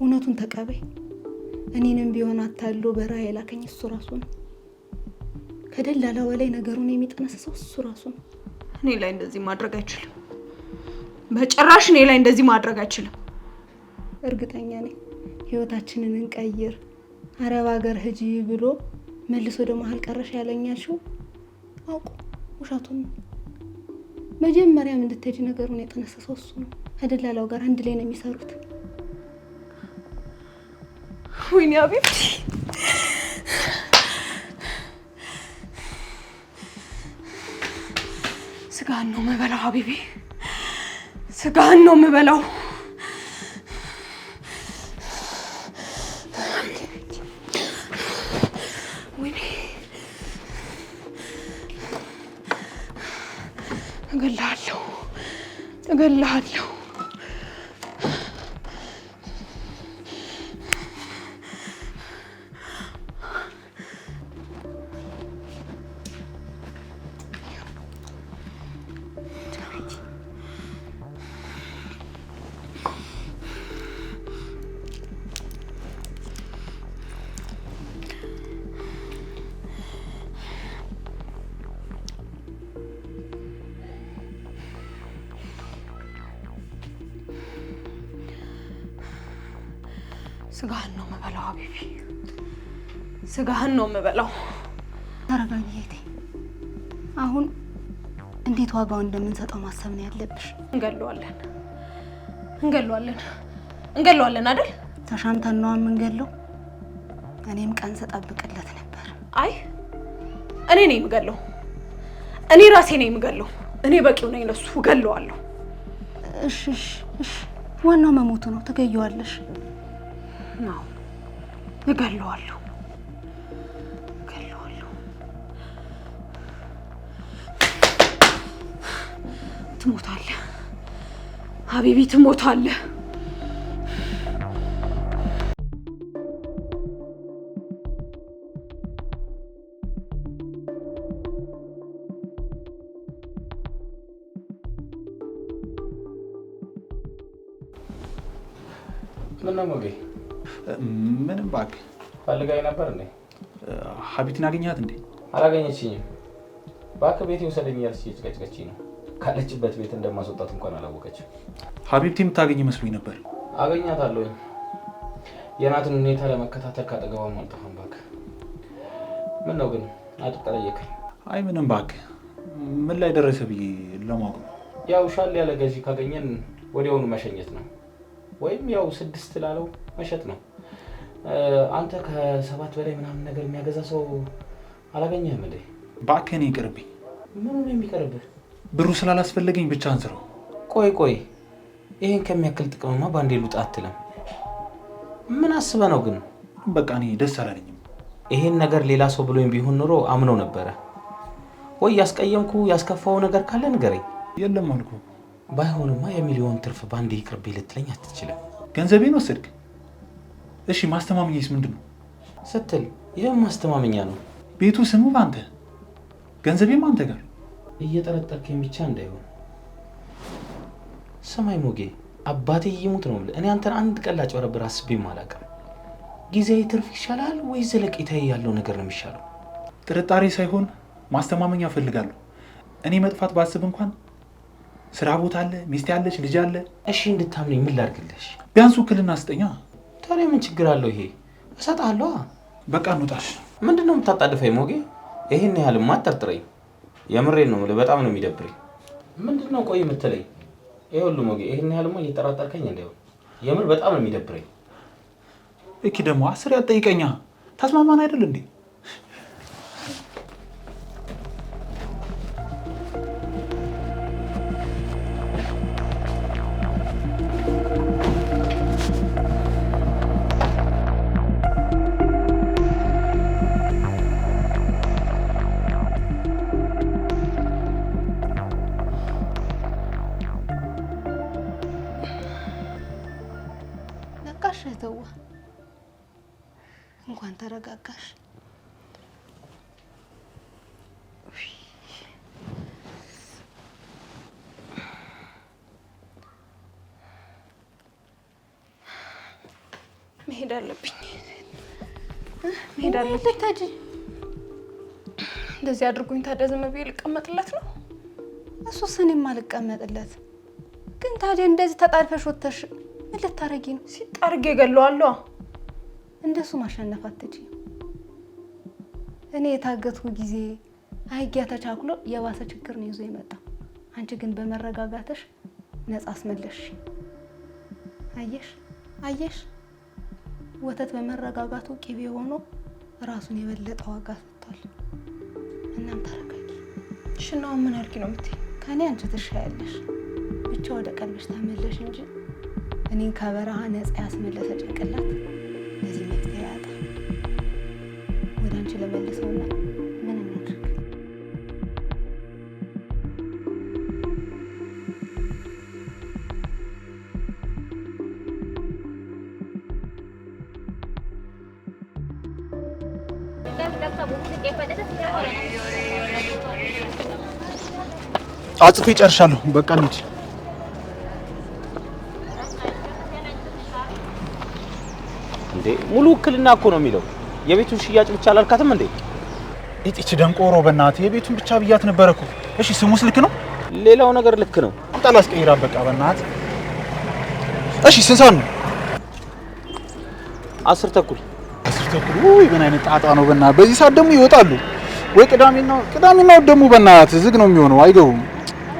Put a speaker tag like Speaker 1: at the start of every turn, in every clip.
Speaker 1: እውነቱን ተቀበይ። እኔንም ቢሆን አታሎ በራእይ የላከኝ እሱ ራሱ ነው። ከደላላው ላይ ነገሩን የሚጠነስሰው እሱ ራሱ ነው።
Speaker 2: እኔ ላይ እንደዚህ ማድረግ አይችልም። በጭራሽ እኔ ላይ እንደዚህ ማድረግ አይችልም።
Speaker 1: እርግጠኛ ነኝ ህይወታችንን እንቀይር አረብ ሀገር ሂጂ ብሎ መልሶ ደግሞ አልቀረሽ ያለኛልሽው አውቁ ውሸቱን ነው። መጀመሪያም እንድትሄጂ ነገሩን የጠነሰሰው እሱ ነው። ከደላላው ጋር አንድ ላይ ነው የሚሰሩት።
Speaker 2: ወይኔ ሀቢብቲ ስጋን ነው የምበላው። ሀቢቢ ስጋን ነው የምበላው። ወይኔ እገልሃለሁ እገልሃለሁ። ስጋህን ነው የምበላው ሀቢቢ ስጋህን ነው የምበላው።
Speaker 1: ተረጋጊ እህቴ። አሁን እንዴት ዋጋው እንደምንሰጠው ማሰብ ነው ያለብሽ።
Speaker 2: እንገለዋለን እንገለዋለን እንገለዋለን አይደል?
Speaker 1: ተሻምተን ነው የምንገለው። እኔም ቀን ስጠብቅለት ነበር።
Speaker 2: አይ እኔ ነኝ የምገለው። እኔ ራሴ ነኝ የምገለው። እኔ በቂው ነኝ ለሱ እገለዋለሁ።
Speaker 1: እሺ እሺ እሺ። ዋናው መሞቱ ነው። ትገየዋለሽ
Speaker 2: ነው እገለዋለሁ እገለዋለሁ። ትሞታለህ ሀቢቢ ትሞታለህ።
Speaker 3: ምን ነው ሞጌ?
Speaker 4: ምንም ባክ
Speaker 3: ፈልጋይ ነበር እንዴ?
Speaker 4: ሀቢትን አገኛት እንዴ?
Speaker 3: አላገኘችኝም። ባክ ቤት ይወሰደኝ ያልሽ ጭቅጭቅቺ ነው። ካለችበት ቤት እንደማስወጣት እንኳን አላወቀችም።
Speaker 4: ሀቢብቲ የምታገኝ መስሎኝ ነበር።
Speaker 3: አገኛታለሁ። የናትን ሁኔታ ለመከታተል ካጠገቧም አልጠፋም። ባክ ምን ነው ግን አጥብቀህ ጠየቀኝ?
Speaker 4: አይ ምንም ባክ፣ ምን ላይ ደረሰ ብዬ ለማወቅ ነው።
Speaker 3: ያው ሻል ያለ ገዢ ካገኘን ወዲያውኑ መሸኘት ነው፣ ወይም ያው 6 ላለው መሸጥ ነው። አንተ ከ7 በላይ ምናምን ነገር የሚያገዛ ሰው አላገኘህም እንዴ?
Speaker 4: ባክ እኔ ይቅርብኝ።
Speaker 3: ምኑ ነው የሚቀርብህ?
Speaker 4: ብሩ ስላላስፈለገኝ ብቻ አንስረው።
Speaker 3: ቆይ ይሄን ከሚያክል ጥቅምማ ባንዴ ሉጣ አትልም። ምን አስበህ ነው ግን?
Speaker 4: በቃ እኔ ደስ አላለኝም።
Speaker 3: ይሄን ነገር ሌላ ሰው ብሎኝ ቢሆን ኖሮ አምነው ነበረ። ወይ ያስቀየምኩ ያስከፋው ነገር ካለ ንገረኝ።
Speaker 4: የለም አልኩ።
Speaker 3: ባይሆንማ የሚሊዮን ትርፍ ባንዴ ይቅርብ ልትለኝ አትችልም።
Speaker 4: ገንዘቤን ወሰድክ። እሺ ማስተማመኛስ ምንድነው
Speaker 3: ስትል? ይሄን ማስተማመኛ ነው።
Speaker 4: ቤቱ ስሙ ባንተ፣ ገንዘቤም አንተ ጋር።
Speaker 3: እየጠረጠርከኝ ብቻ እንዳይሆን። ሰማይ ሞጌ፣ አባቴ ይሙት ነው። እኔ አንተን አንድ ቀን ላጭበረብር አስቤም አላውቅም። ጊዜያዊ ትርፍ ይሻላል ወይ ዘለቄታዊ ያለው ነገር ነው የሚሻለው?
Speaker 4: ጥርጣሬ ሳይሆን ማስተማመኛ ፈልጋለሁ። እኔ መጥፋት ባስብ እንኳን ስራ ቦታ አለ፣ ሚስት ያለች፣ ልጅ አለ።
Speaker 3: እሺ እንድታምነኝ ምን ላድርግልሽ?
Speaker 4: ቢያንስ ውክልና ስጠኛ።
Speaker 3: ታዲያ ምን ችግር አለው? ይሄ እሰጥሃለሁ።
Speaker 4: በቃ እንውጣሽ።
Speaker 3: ምንድነው የምታጣድፈኝ ሞጌ? ይሄን ያህልማ አትጠርጥረኝ። የምሬን ነው የምልህ፣ በጣም ነው የሚደብረኝ። ምንድነው ቆይ የምትለኝ? ይኸውልህ ሞጌ፣ ይሄን ያህልማ እየጠራጠርከኝ እንዳይሆን፣ የምር በጣም ነው የሚደብረኝ።
Speaker 4: እኪ ደግሞ 10 ያጠይቀኛ። ተስማማን አይደል እንዴ?
Speaker 1: ተዋ እንኳን ተረጋጋሽ።
Speaker 2: መሄድ አለብኝ። መሄድ አለብኝ።
Speaker 1: ልታጂ
Speaker 2: እንደዚህ አድርጎኝ ታዲያ ዝም ብዬ ልቀመጥለት ነው?
Speaker 1: እሱስ እኔም አልቀመጥለት። ግን ታዲያ እንደዚህ ተጣድፈሽ ወተሽ ምን ልታረጊ ነው?
Speaker 2: ሲጣርጌ ገለዋለሁ።
Speaker 1: እንደሱ ማሸነፍ አትችይም። እኔ የታገትኩ ጊዜ አይጊያ ተቻክሎ የባሰ ችግር ነው ይዞ የመጣው። አንቺ ግን በመረጋጋትሽ ነፃ አስመለሽ። አየሽ ወተት በመረጋጋቱ ቅቤ ሆኖ ራሱን የበለጠ ዋጋ ሰጥቷል። እናም ተረጋጊ።
Speaker 2: እሺ ነው ምን አድርጊ ነው የምትይ?
Speaker 1: ከኔ አንቺ ትሻያለሽ። ብቻ ወደ ቀልብሽ ተመለሽ እንጂ እኔን ከበረሃ ነፃ ያስመለሰ ጭንቅላት ለዚህ መፍትሄ ያጣ። ወደ አንቺ ለመልሰውና ምን እናድርግ?
Speaker 4: አጽፌ ጨርሻለሁ። በቃ እንሂድ።
Speaker 3: እንዴ ሙሉ ውክልና እኮ ነው የሚለው። የቤቱን ሽያጭ ብቻ አላልካትም እንዴ?
Speaker 4: እቺ ደንቆሮ በእናትህ የቤቱን ብቻ ብያት ነበር እኮ። እሺ ስሙስ ልክ ነው፣
Speaker 3: ሌላው ነገር ልክ ነው።
Speaker 4: አምጣላ አስቀይራ በቃ በእናትህ። እሺ ስንት ሰዓት ነው?
Speaker 3: 10 ተኩል።
Speaker 4: 10 ተኩል? ውይ ምን አይነት ጣጣ ነው በእናትህ። በዚህ ሰዓት ደግሞ ይወጣሉ ወይ? ቅዳሜና ደግሞ በእናትህ ዝግ ነው የሚሆነው፣ አይገቡም።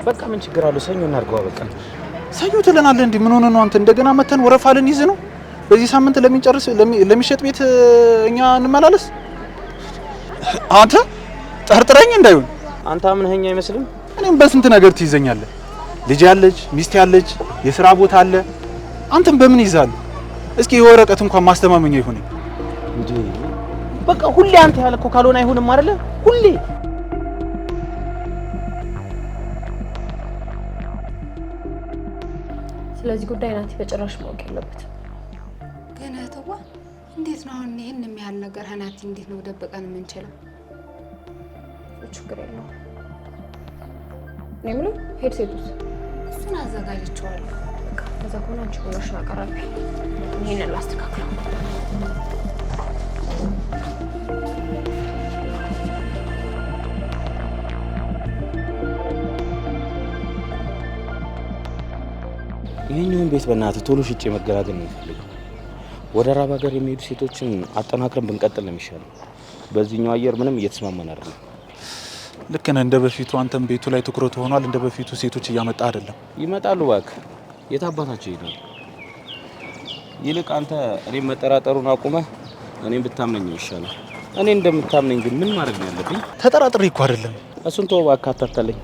Speaker 3: በቃ ምን ችግር አለው? ሰኞ እናድርገዋ። በቃ
Speaker 4: ሰኞ ትለናለህ እንዴ? ምን ሆነ ነው አንተ? እንደገና መተን ወረፋ ልንይዝ ነው? በዚህ ሳምንት ለሚሸጥ ቤት እኛ እንመላለስ? አንተ ጠርጥረኝ እንዳይሆን።
Speaker 3: አንተ አምነኸኝ አይመስልም?
Speaker 4: እኔም በስንት ነገር ትይዘኛለህ። ልጅ ያለች፣ ሚስት ያለች፣ የሥራ ቦታ አለ። አንተም በምን ይዛል? እስኪ የወረቀት እንኳን ማስተማመኛ ይሁን
Speaker 3: እንዴ። በቃ ሁሌ አንተ ያልከው ካልሆነ አይሆንም አይደለ? ሁሌ
Speaker 2: ስለዚህ ጉዳይ ናቲ በጭራሽ ማወቅ የለበትም።
Speaker 1: ግን እህትዋ እንዴት ነው አሁን ይሄን የሚያህል ነገር ሀናቲ እንዴት ነው ደብቀን የምንችለው?
Speaker 2: ችግር የለውም። እኔ የምለው ሄድሴቱስ
Speaker 1: እሱን አዘጋጅቼዋለሁ።
Speaker 2: በቃ ከዛ ከሆነ አንቺ ሆነሽን አቀራቢ። ይሄንን ላስተካክለው።
Speaker 3: ይሄኛውን ቤት በእናትህ ቶሎ ሽጬ መገላገል ነው የምፈልገው። ወደ አረብ ሀገር የሚሄዱ ሴቶችን አጠናክረን ብንቀጥል ነው የሚሻለው። በዚህኛው አየር ምንም እየተስማማን አይደለም።
Speaker 4: ልክ ነህ። እንደ በፊቱ አንተም ቤቱ ላይ ትኩረት ሆኗል። እንደ በፊቱ ሴቶች እያመጣ አይደለም።
Speaker 3: ይመጣሉ እባክህ፣ የት አባታቸው ይሄዳሉ? ይልቅ አንተ እኔም መጠራጠሩን አቁመህ እኔም ብታምነኝ ይሻላል። እኔ እንደምታምነኝ ግን ምን ማድረግ ነው ያለብኝ?
Speaker 4: ተጠራጥሬ እኮ አይደለም።
Speaker 3: እሱን ተወው እባክህ፣ አታታለኝ።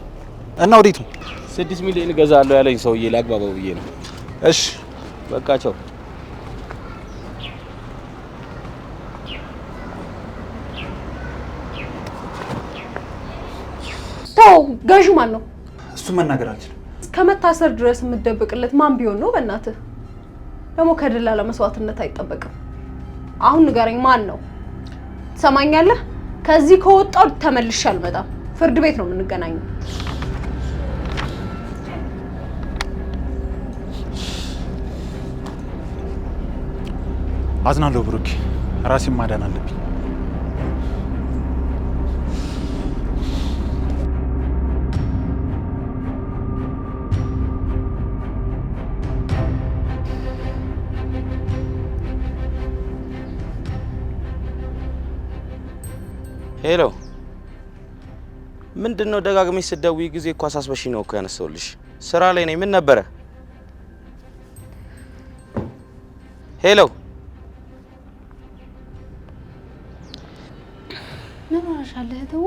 Speaker 4: እና ወዴት ነው?
Speaker 3: 6 ሚሊዮን እገዛለሁ ያለኝ ሰውዬ ላግባባው ብዬ ነው።
Speaker 4: እሺ
Speaker 3: በቃ ቻው።
Speaker 2: ተው። ገዢው ማን ነው?
Speaker 4: እሱ መናገር አልችልም።
Speaker 2: እስከመታሰር ድረስ የምትደብቅለት ማን ቢሆን ነው? በእናትህ ደግሞ ከደላላ መስዋዕትነት አይጠበቅም። አሁን ንገረኝ፣ ማን ነው? ትሰማኛለህ? ከዚህ ከወጣው ተመልሼ አልመጣም። ፍርድ ቤት ነው የምንገናኘው።
Speaker 4: አዝናለሁ ብሩክ፣ ራሴን ማዳን አለብኝ።
Speaker 3: ሄሎ፣ ምንድነው ደጋግመሽ ስትደውይ ጊዜ እኮ አሳስበሽኝ ነው እኮ ያነሳውልሽ። ስራ ላይ ነኝ። ምን ነበረ? ሄሎ፣
Speaker 1: ምን ሆነሻል እህትዋ?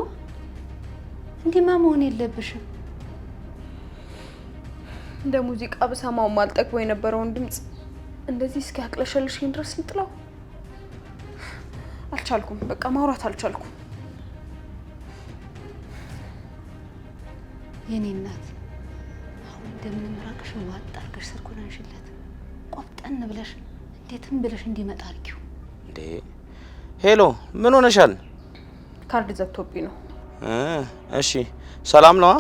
Speaker 1: እንዲህማ መሆን የለብሽም።
Speaker 2: እንደ ሙዚቃ በሰማው ማልጠግቦ የነበረውን ድምጽ እንደዚህ እስኪ ያቅለሸልሽኝ ድረስ ልጥለው አልቻልኩም። በቃ ማውራት አልቻልኩም።
Speaker 1: የኔ እናት አሁን እንደምንም ራቅሽ ዋጥ አድርገሽ ስልኩን አንሽለት። ቆፍጠን ብለሽ እንዴትም ብለሽ እንዲመጣ አድርጊው።
Speaker 3: እንዴ ሄሎ፣ ምን ሆነሻል?
Speaker 2: ካርድ ዘግቶብኝ ነው።
Speaker 3: እሺ ሰላም ነው?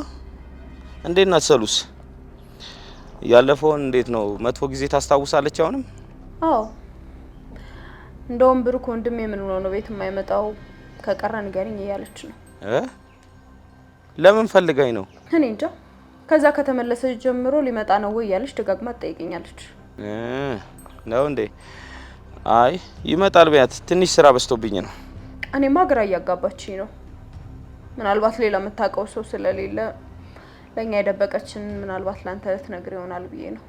Speaker 3: እንዴት ናት ሰሉስ? ያለፈውን እንዴት ነው? መጥፎ ጊዜ ታስታውሳለች አሁንም?
Speaker 2: አዎ እንደውም ብሩክ ወንድሜ ምን ሆኖ ነው ቤት የማይመጣው ከቀረ ንገሪኝ እያለች ነው።
Speaker 3: ለምን ፈልጋኝ ነው?
Speaker 2: እኔ እንጃ። ከዛ ከተመለሰች ጀምሮ ሊመጣ ነው ወይ እያለች ደጋግማ ትጠይቀኛለች።
Speaker 3: ነው እንዴ? አይ ይመጣል ቢያት ትንሽ ስራ በዝቶብኝ ነው።
Speaker 2: እኔማ ግራ እያጋባችኝ ነው። ምናልባት ሌላ የምታውቀው ሰው ስለሌለ ለኛ የደበቀችን ምናልባት ላንተ ልትነግር ይሆናል ብዬ ነው።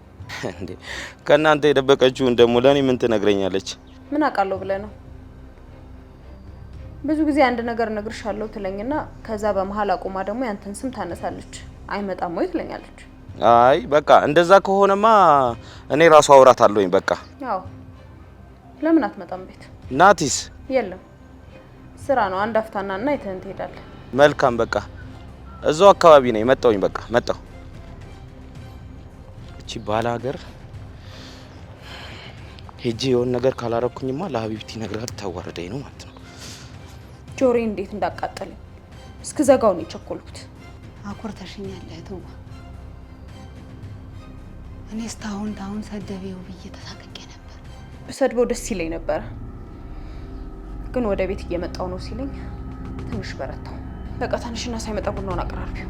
Speaker 3: እንዴ ከናንተ የደበቀችውን ደግሞ ለኔ ምን ትነግረኛለች?
Speaker 2: ምን አውቃለሁ ብለህ ነው? ብዙ ጊዜ አንድ ነገር እነግርሻለሁ ትለኝና ከዛ በመሃል አቁማ ደግሞ ያንተን ስም ታነሳለች። አይመጣም ወይ ትለኛለች።
Speaker 3: አይ በቃ እንደዛ ከሆነማ እኔ ራሱ አውራታለሁኝ በቃ።
Speaker 2: አዎ ለምን አትመጣም ቤት?
Speaker 3: ናቲስ?
Speaker 2: የለም ስራ ነው። አንድ አፍታናና አይተን ትሄዳለህ።
Speaker 3: መልካም በቃ እዛው አካባቢ ነኝ። መጣሁኝ በቃ መጣሁ። እቺ ባለ ሀገር ሄጄ የሆነ ነገር ካላረኩኝማ ለሀቢብቲ ነግራት ታዋርደኝ ነው ማለት ነው።
Speaker 2: ጆሮዬ እንዴት እንዳቃጠለኝ እስከዘጋው ነው የቸኮልኩት።
Speaker 1: አኩርተሽኛል እህትዋ። እኔስ ታሁን ሰደቤው ብዬ ተሳቀቄ ነበር።
Speaker 2: ብሰድበው ደስ ይለኝ ነበር፣ ግን ወደ ቤት እየመጣው ነው ሲለኝ ትንሽ በረታው። በቃ ትንሽና ሳይመጣ ቡናውን አቀራርቢው።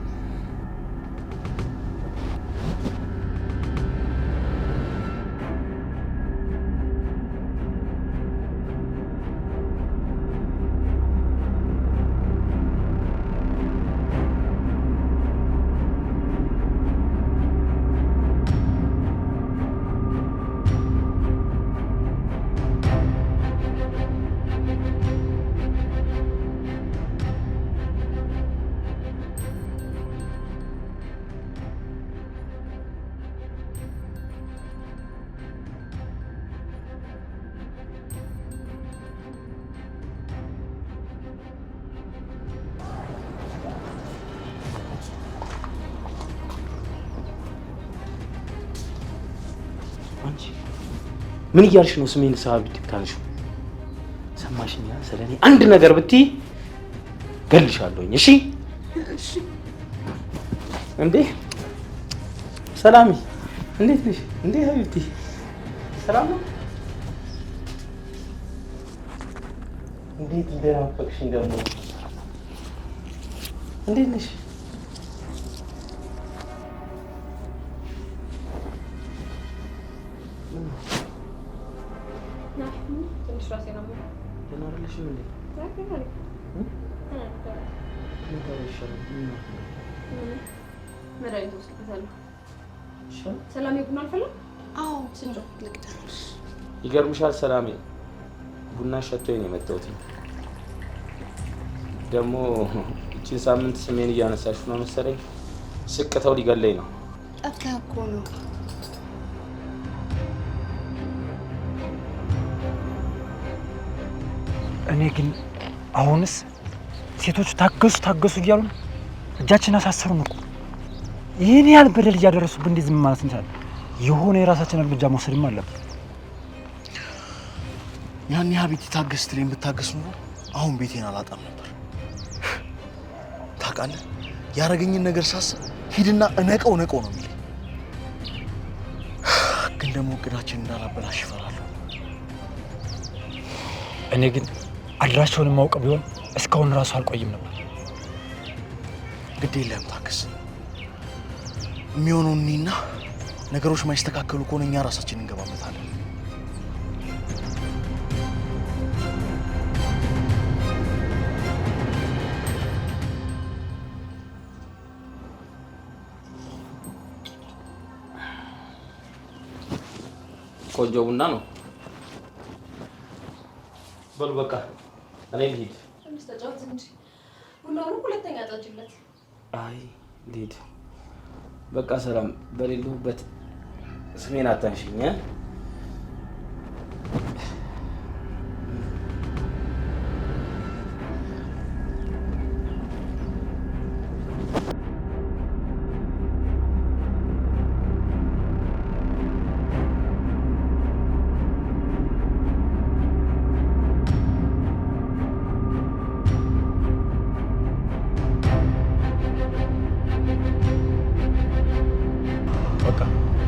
Speaker 3: ምን እያልሽ ነው? ስሜን ሀቢብቲ ታልሽው? ሰማሽኛ? ስለኔ አንድ ነገር ብትይ ገልሻለሁኝ። እሺ እሺ። እንዴ ሰላሚ እንዴት ነሽ? እንዴ ሀቢብቲ ሰላም ነው? እንዴት እንደናፈቅሽኝ ደግሞ። እንዴት ነሽ?
Speaker 2: ሰላሜ ቡና አልፈላም?
Speaker 1: አዎ ስንጆ ልቅዳሽ።
Speaker 3: ይገርምሻል ሰላሜ ቡና ሸቶኝ ነው የመጣሁት። ደግሞ እቺን ሳምንት ስሜን እያነሳሽ ነው መሰለኝ። ስቅተው ሊገለኝ ነው።
Speaker 1: ጠፍተህ እኮ ነው።
Speaker 5: እኔ ግን አሁንስ ሴቶቹ ታገሱ እያሉ እጃችን አሳሰሩን እኮ። ይሄን ያህል በደል እያደረሱብን እንዴት ዝም ማለት እንችላለን? የሆነ የራሳችን እርምጃ መውሰድም አለብን።
Speaker 4: ያኔ ሀቢብቲ ታገስ ትለኝ ብታገስ ኑሮ አሁን ቤቴን አላጣም ነበር። ታውቃለህ ያረገኝን ነገር ሳስብ ሂድና እነቀው ነው የሚለኝ። ግን ደግሞ እቅዳችን እንዳላበላሽ ይፈራሉ።
Speaker 5: እኔ ግን አድራሻውን ማውቀው ቢሆን እስካሁን ራሱ አልቆይም ነበር።
Speaker 4: ግድ የለም ታገስ። የሚሆነው እኔና ነገሮች ማይስተካከሉ ከሆነ እኛ ራሳችን እንገባበታለን።
Speaker 3: ቆንጆ ቡና ነው። በሉ በቃ እኔ ልሂድ።
Speaker 2: ተጫወት እንጂ ቡናውን ሁለተኛ ጠጪለት።
Speaker 3: አይ ልሂድ በቃ። ሰላም በሌለሁበት ስሜን አታንሽኝ።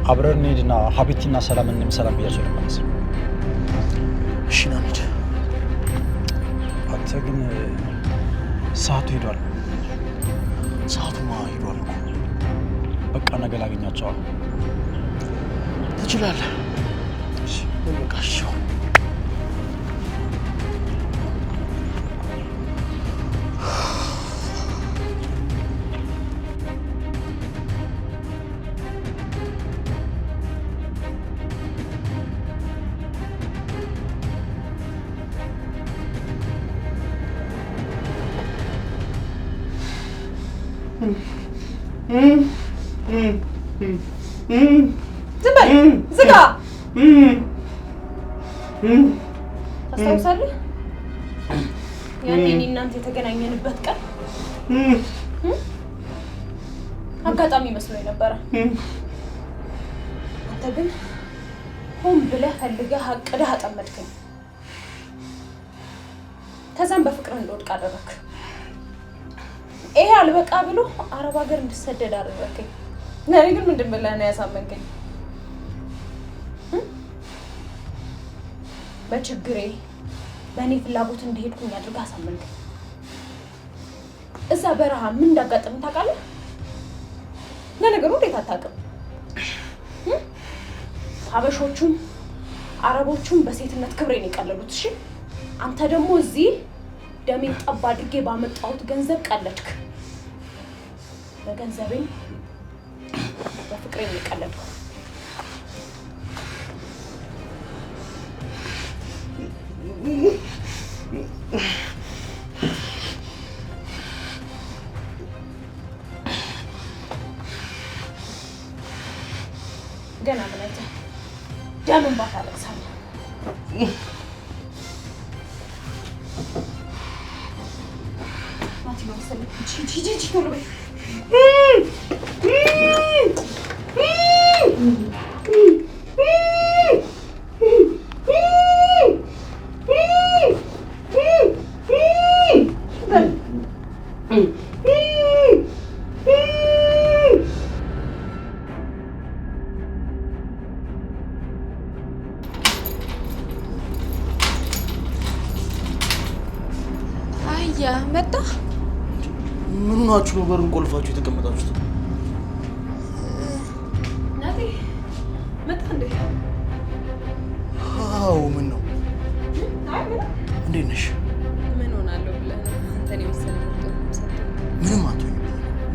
Speaker 5: አብረን እንሂድና ሀቢብቲና ሰላምንም ሰላም ብያቸው ለማለት ነው።
Speaker 4: እሺ ና እንሂድ።
Speaker 5: ግን ሰዓቱ ሄዷል።
Speaker 4: ሰዓቱማ ሄዷል እኮ።
Speaker 5: በቃ ነገ ላገኛቸዋለሁ።
Speaker 4: ትችላለህ። በቃ እሺ።
Speaker 2: ዝም በል ዝጋ። ታስታውሳለህ? ያኔ እኔ እናንተ የተገናኘንበት ቀን አጋጣሚ መስሎኝ ነበረ። አንተ ግን ሆን ብለህ ፈልገህ አቅደህ አጠመድከኝ። ከዛም በፍቅር እንደወድቅ አደረክ። ይሄ አልበቃ ብሎ አረብ ሀገር እንድሰደድ አደረከኝ። እኔ ግን ምንድን ብለህ ነው ያሳመንከኝ? በችግሬ በእኔ ፍላጎት እንደሄድኩኝ አድርገህ አሳመንከኝ። እዛ በረሃ ምን እንዳጋጠመኝ ታውቃለህ? ለነገሩ እንዴት አታውቅም? ሀበሾቹም አረቦቹም በሴትነት ክብሬን የቀለሉት። እሺ አንተ ደግሞ እዚህ ደሜን ጠብ አድርጌ ባመጣሁት ገንዘብ ቀለድክ። በገንዘቤ በፍቅሬን የቀለድኩ። ገና ምንተ ደምን ባታለቅሳለህ። ማቲ ነው መሰለኝ። ሂጂ ቶሎ በይ።
Speaker 6: አያ መጣ።
Speaker 4: ምን ሆናችሁ ነው በሩን ቆልፋችሁ የተቀመጣችሁት?
Speaker 2: ናቲ መጣ እንዴ?
Speaker 4: አዎ ምን ነው?
Speaker 2: አይ ምን
Speaker 4: እንዴት ነሽ?
Speaker 6: ምን ሆናለሁ ብለህ ነው አንተን የመሰለ
Speaker 4: ምንም አትሆኝም።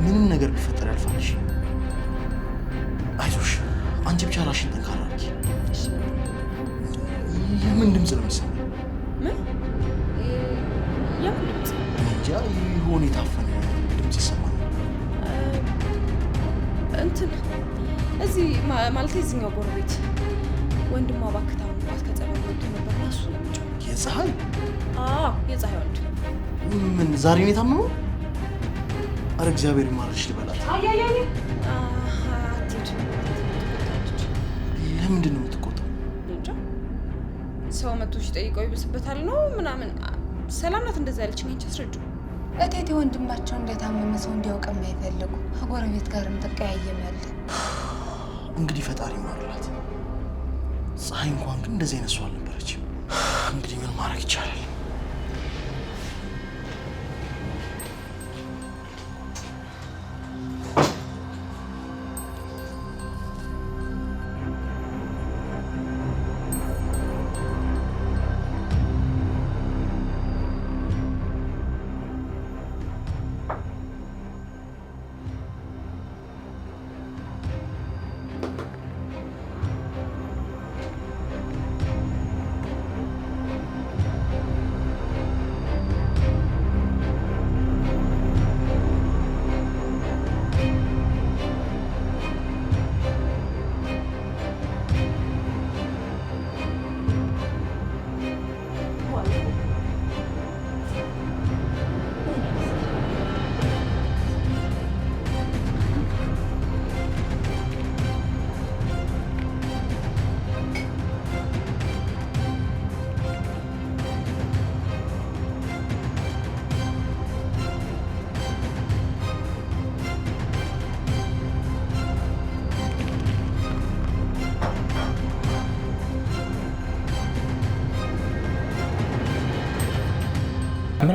Speaker 4: ምንም ነገር ቢፈጠር ያልፋልሽ። አይዞሽ፣ አንቺ ብቻ ራስሽን ጠንካራ አድርጊ። የምን ድምፅ ነው የሚሰማው?
Speaker 6: ምን የምን ድምፅ?
Speaker 4: እንጃ የሆነ የታፈነ ድምፅ ይሰማል።
Speaker 6: እንትን እዚህ ማለት እዚህኛው ጎረቤት ወንድሟ እባክህ ታመምባት ከጸበል ወጥቶ ነበር እና እሱ ነው የሚጮህ።
Speaker 4: የፀሐይ?
Speaker 6: አዎ የፀሐይ ወንድ።
Speaker 4: ምን ዛሬ ነው የታመመው? አረ እግዚአብሔር ይማርሽ ልበላት።
Speaker 2: አያያኔ
Speaker 6: አትሄድ።
Speaker 4: ለምንድን ነው የምትቆጣው?
Speaker 6: እንጃ ሰው መቶ ሲጠይቀው ይብስበታል ነው ምናምን። ሰላም ናት እንደዛ ያለችኝ። አንቺ አስረጂው።
Speaker 1: እቴቴ ወንድማቸው እንደታመመ ሰው እንዲያውቅ የማይፈልጉ ከጎረቤት ጋርም ትቀያየማለህ።
Speaker 4: እንግዲህ ፈጣሪ ይማርላት። ፀሐይ እንኳን ግን እንደዚህ አይነት ሰው አልነበረችም። እንግዲህ ምን ማድረግ ይቻላል?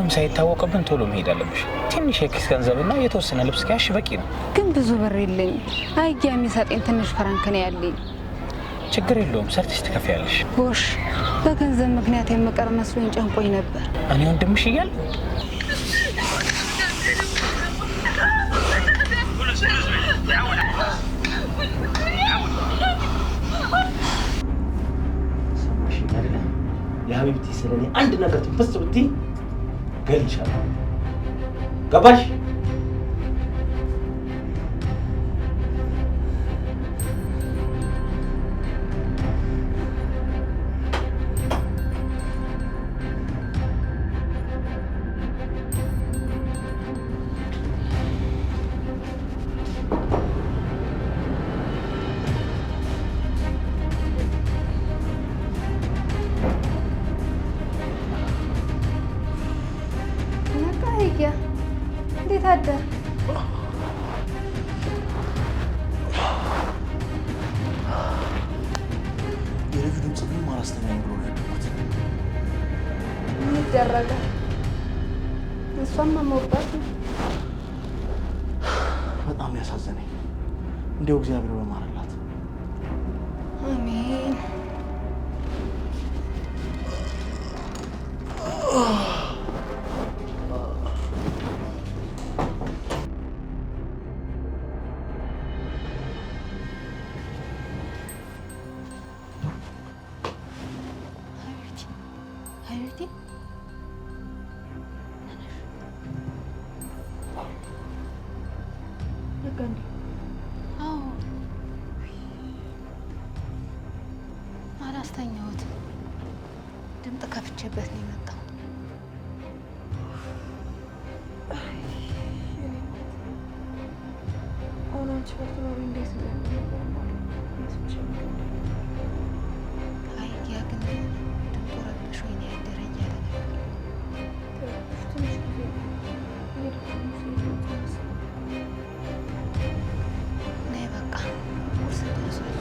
Speaker 3: ምንም ሳይታወቅብን ቶሎ መሄድ አለብሽ። ትንሽ የኪስ ገንዘብና የተወሰነ ልብስ ካሽ በቂ ነው።
Speaker 1: ግን ብዙ ብር የለኝም። አይያ የሚሰጠኝ ትንሽ ፍራንክ ነው ያለኝ።
Speaker 3: ችግር የለውም ሰርተሽ ትከፍያለሽ።
Speaker 1: ጎሽ በገንዘብ ምክንያት የምቀር መስሎኝ ጨንቆኝ ነበር።
Speaker 3: እኔ ወንድምሽ እያል የሀቢብቲ ስለኔ አንድ ነገር ትፈስ ብትይ ገልሻለሁ። ገባሽ?
Speaker 1: እንዴት አደር?
Speaker 4: የልጁ ድምፅ ግን ማላስተኛኝ ብሎ ነው ያደረኩት።
Speaker 1: ምን ይደረጋል? እሷም መሞባት
Speaker 4: በጣም ያሳዘነኝ። እንዲያው እግዚአብሔር በማረላት።
Speaker 1: አሜን። አላስተኛሁትም። ድምፅ ከፍቼበት ነው የመጣው። አይያ ግን ድምፁ ረብሾኝ ነው ያደረ እያለ ነይ በቃ ቁርስ ደርሷል።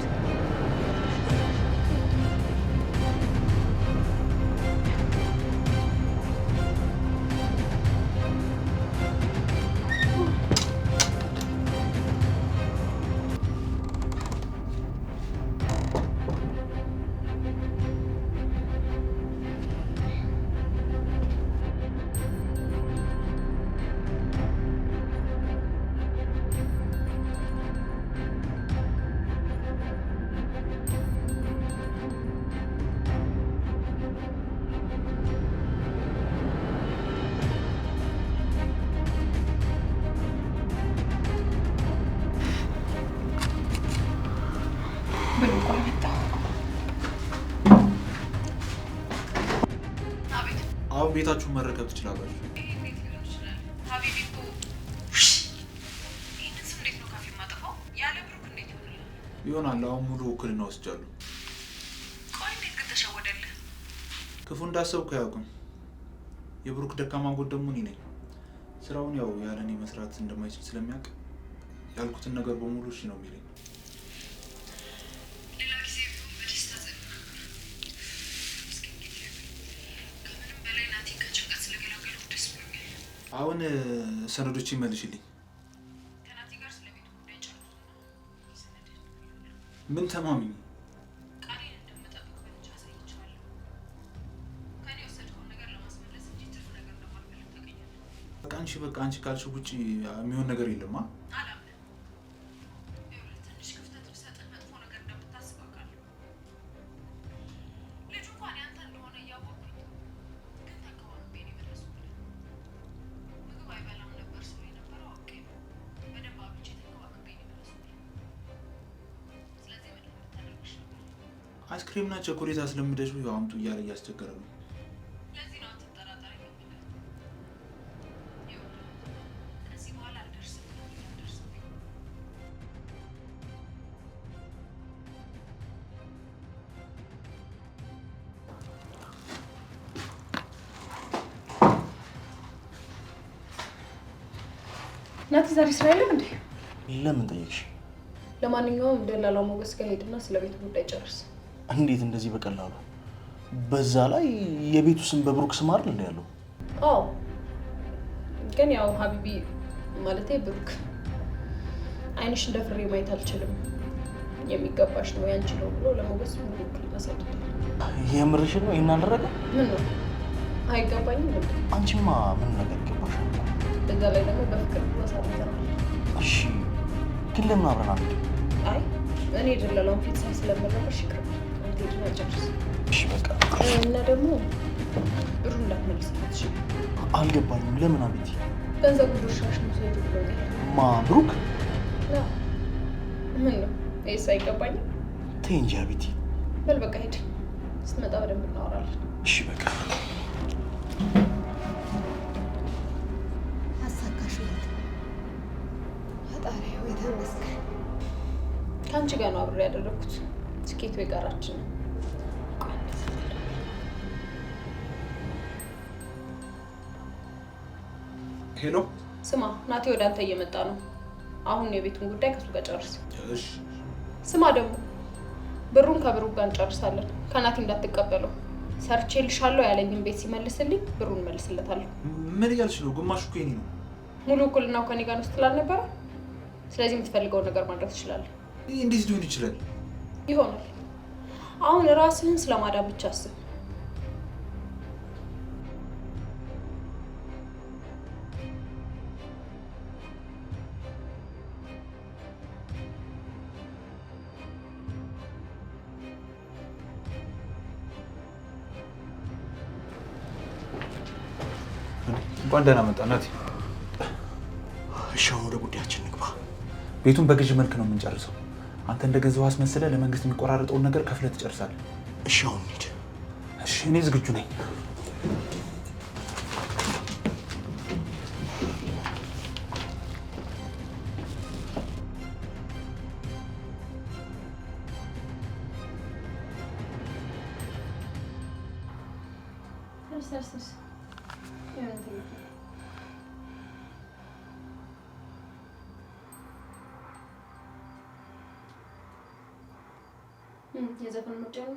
Speaker 4: አሁን ቤታችሁን መረከብ ትችላላችሁ። ይሆናል። አሁን ሙሉ ውክልና ወስጃለሁ። ክፉ እንዳሰብኩ አያውቅም። የብሩክ ደካማ ጎን ደግሞ እኔ ነኝ። ስራውን ያው ያለ እኔ መስራት እንደማይችል ስለሚያውቅ ያልኩትን ነገር በሙሉ እሺ ነው የሚለኝ። አሁን ሰነዶች ይመልሽልኝ። ምን ተማምኝ? በቃ አንቺ ካልሽው ውጪ የሚሆን ነገር የለማ። አይስክሪምና ቸኮሌት አስለምደሽው ያው አምጡ እያለ እያስቸገረ ነው።
Speaker 2: ናቲ ዛሬ ስራ የለም እንዴ?
Speaker 4: ለምን ጠየቅሽ?
Speaker 2: ለማንኛውም ደላላው ሞገስ ጋር ሄድና ስለ ቤቱ ጉዳይ ጨርስ።
Speaker 4: እንዴት እንደዚህ በቀላሉ? በዛ ላይ የቤቱ ስም በብሩክ ስም አይደል እንደ ያለው?
Speaker 2: አዎ ግን ያው ሀቢቢ ማለቴ ብሩክ አይንሽ እንደፍሬ ማየት አልችልም የሚገባሽ ነው ያንቺ ነው ብሎ ለሞገስ ሙሉ ውክልና ሰጥቷል።
Speaker 7: የምርሽ ነው? ይሄን አደረገ?
Speaker 2: ምን ነው አይገባኝም እንዴ?
Speaker 7: አንቺማ ምን ነገር ገባሽ?
Speaker 2: በዛ ላይ ደግሞ በፍቅር ማሳለፈናል።
Speaker 7: እሺ ግን ለምን አብረን አንድ?
Speaker 2: አይ እኔ ደላላውን ፊት ሳይ ስለመረበሽ ይቅርብ። አንተ ሄድና ጨርስ።
Speaker 7: እሺ በቃ
Speaker 2: እና ደግሞ ብሩ እንዳትመልስለት። እሺ
Speaker 7: አልገባኝም። ለምን አቤት?
Speaker 2: ገንዘቡ ድርሻሽ ነው ሰይዱ ብሎኛል።
Speaker 7: ማ ብሩክ?
Speaker 2: ምን ነው ይሄስ አይገባኝም።
Speaker 7: ተይ እንጂ አቤት።
Speaker 2: በል በቃ ሄድ፣ ስትመጣ በደንብ እናወራለን።
Speaker 7: እሺ በቃ
Speaker 1: አሳካሽለት። ፈጣሪ ሆይ ተመስገን።
Speaker 2: ከአንቺ ጋር ነው አብሬ ያደረኩት። ስኬቱ የጋራችን ነው።
Speaker 4: ሄሎ
Speaker 2: ስማ ናቴ ወደ አንተ እየመጣ ነው። አሁን የቤቱን ጉዳይ ከሱ ጋር ጨርስ።
Speaker 4: እሺ
Speaker 2: ስማ ደግሞ ብሩን ከብሩ ጋር እንጨርሳለን። ከናቴ እንዳትቀበለው። ሰርቼልሻለሁ ያለኝን ቤት ሲመልስልኝ ብሩን መልስለታለሁ።
Speaker 4: ምን እያልሽ ነው? ግማሹ እኮ የኔ ነው።
Speaker 2: ሙሉ እኩልናው ከኔ ጋር ነው ስትል አልነበረ? ስለዚህ የምትፈልገውን ነገር ማድረግ ትችላለህ።
Speaker 4: ይህ እንዴት ሊሆን ይችላል?
Speaker 2: ይሆናል። አሁን ራስህን ስለማዳን ብቻ አስብ።
Speaker 4: እንኳን ደህና መጣ ናቲ።
Speaker 7: እሺ አሁን ወደ ጉዳያችን ንግባ።
Speaker 4: ቤቱን በግዥ መልክ ነው የምንጨርሰው። አንተ እንደገዛው አስመስለህ ለመንግስት የሚቆራረጠውን ነገር ከፍለህ ትጨርሳለህ።
Speaker 7: እሺ አሁን ሂድ።
Speaker 4: እሺ እኔ ዝግጁ ነኝ።
Speaker 2: የዘፈን ምርጫ ነው።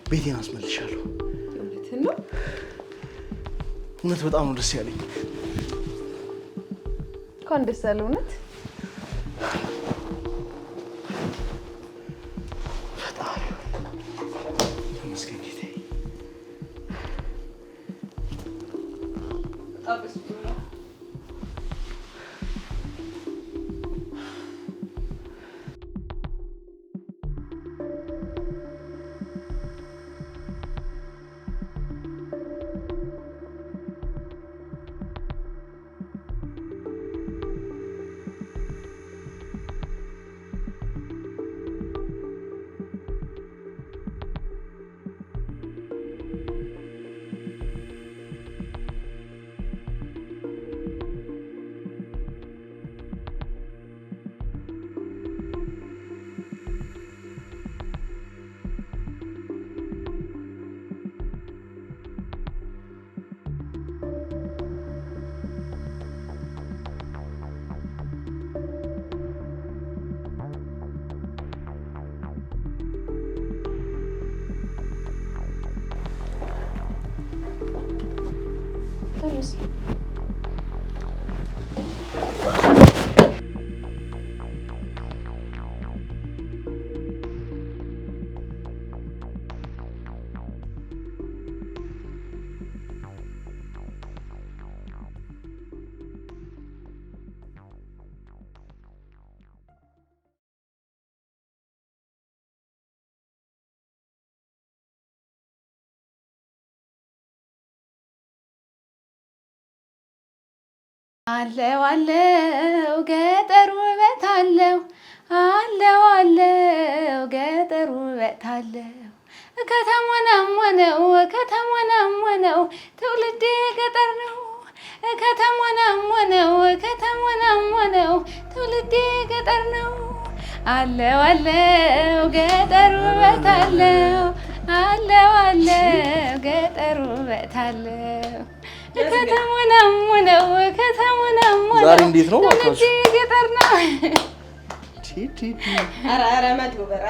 Speaker 7: ቤቴን አስመልሻለሁ።
Speaker 2: እውነትህን ነው?
Speaker 7: እውነት በጣም ነው ደስ ያለኝ።
Speaker 2: እንኳን ደስ ያለ እውነት።
Speaker 7: ፈጣሪ ተመስገን ጌታዬ።
Speaker 2: ሞገስ
Speaker 1: አለው አለው ገጠር ውበት አለው አለው አለው ገጠር ውበት አለው ከተሞናም ሆነው ትውልዴ ገጠር ነው ከተሞናም ሆነው ትውልዴ ገጠር ነው አለው አለው ገጠር ውበት አለው አለው አለው ገጠር ውበት አለው ከተሞናም ሆነው
Speaker 7: ዛሬ እንዴት ነው
Speaker 1: ትውልዴ ገጠር ነው
Speaker 6: ኧረ መቶ ብር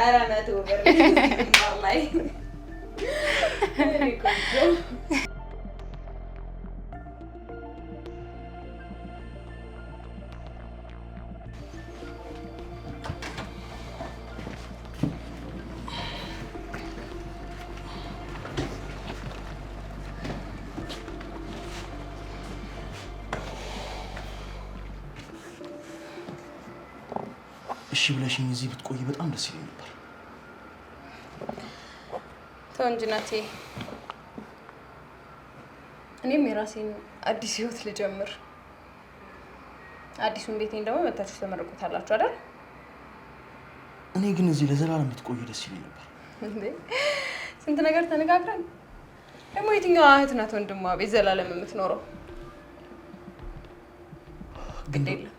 Speaker 7: እሺ ብለሽኝ እዚህ ብትቆይ በጣም ደስ ይለኝ ነበር።
Speaker 2: ተው እንጂ ናቴ፣ እኔም የራሴን አዲስ ህይወት ልጀምር። አዲሱን ቤቴን ደግሞ መታችሁ ተመርቁታላችሁ አይደል?
Speaker 7: እኔ ግን እዚህ ለዘላለም ብትቆይ ደስ ይለኝ ነበር።
Speaker 2: እንዴ ስንት ነገር ተነጋግረን። ደግሞ የትኛዋ እህት ናት ወንድሟ ቤት ዘላለም የምትኖረው? ግድ የለም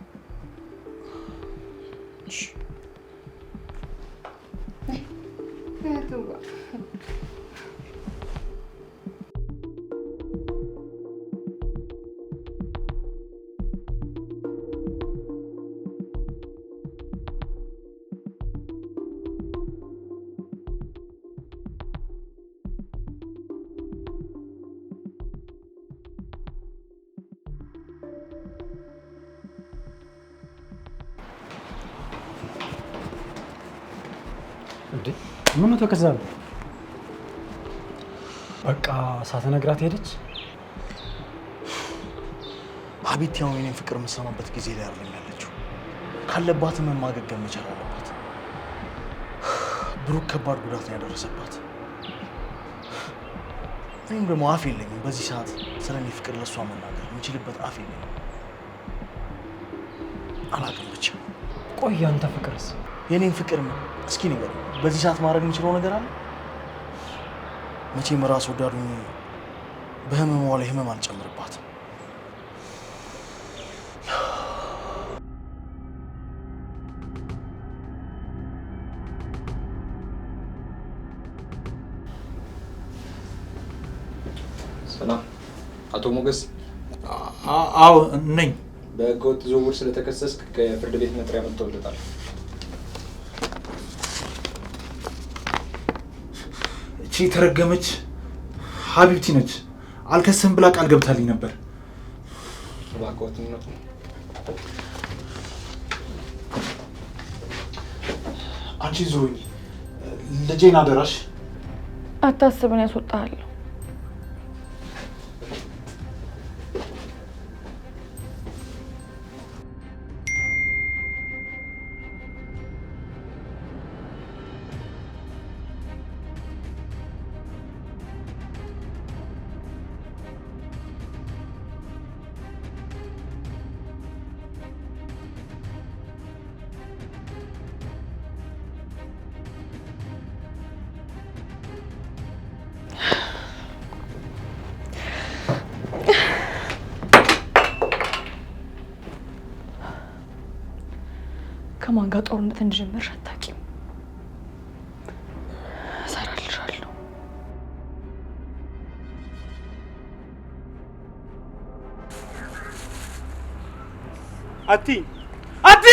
Speaker 5: እንዴ ምን ነው ተከዛለ? በቃ ሳትነግራት ሄደች።
Speaker 7: አቤት ያው የኔን ፍቅር የምትሰማበት ጊዜ ላይ አይደለም ያለችው። ካለባት ማገገም መቻል አለባት። ብሩክ ከባድ ጉዳት ነው ያደረሰባት። እኔም ደግሞ አፍ የለኝም በዚህ ሰዓት ስለኔ ፍቅር ለሷ መናገር የምችልበት አፍ የለኝም። አላውቅም ብቻ።
Speaker 5: ቆይ አንተ ፍቅርስ?
Speaker 7: የኔን ፍቅር እስኪ ንገር፣ በዚህ ሰዓት ማድረግ የምችለው ነገር አለ? መቼም ራስ ወዳዱኝ በህመሟ ላይ ህመም አልጨምርባትም።
Speaker 8: ሰላም፣ አቶ ሞገስ?
Speaker 4: አዎ ነኝ።
Speaker 8: በህገወጥ ዝውውር ስለተከሰስክ ከፍርድ ቤት መጥሪያ መጥቶልታል።
Speaker 4: እቺ የተረገመች ሀቢብቲ ነች። አልከስም ብላ ቃል ገብታልኝ ነበር።
Speaker 8: እባክዎትን ነው
Speaker 4: አንቺ ዙሩኝ፣ ልጄን አደራሽ።
Speaker 1: አታስብን፣ ያስወጣሃለሁ። ከማን ጋር ጦርነት እንጀምር አታውቂም። እሰራልሻለሁ።
Speaker 4: አቲ አቲ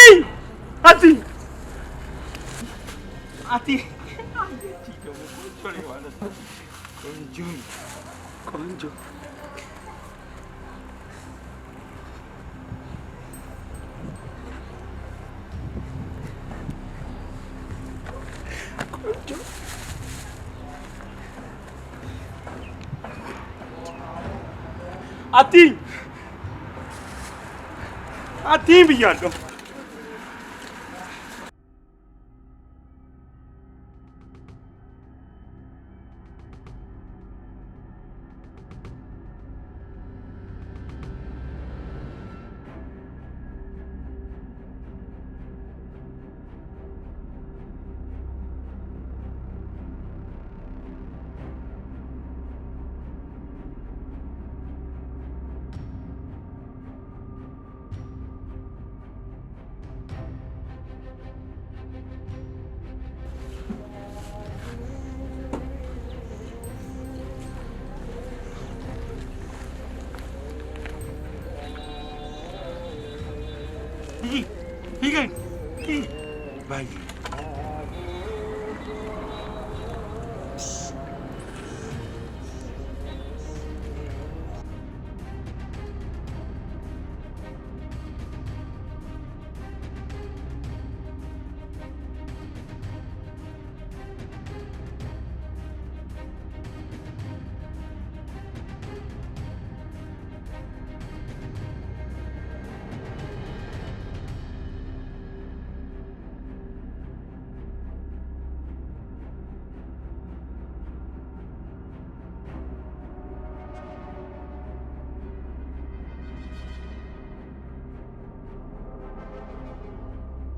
Speaker 4: አቲ አቲ ቆንጆ
Speaker 9: አትይኝ ብያለሁ። Bye.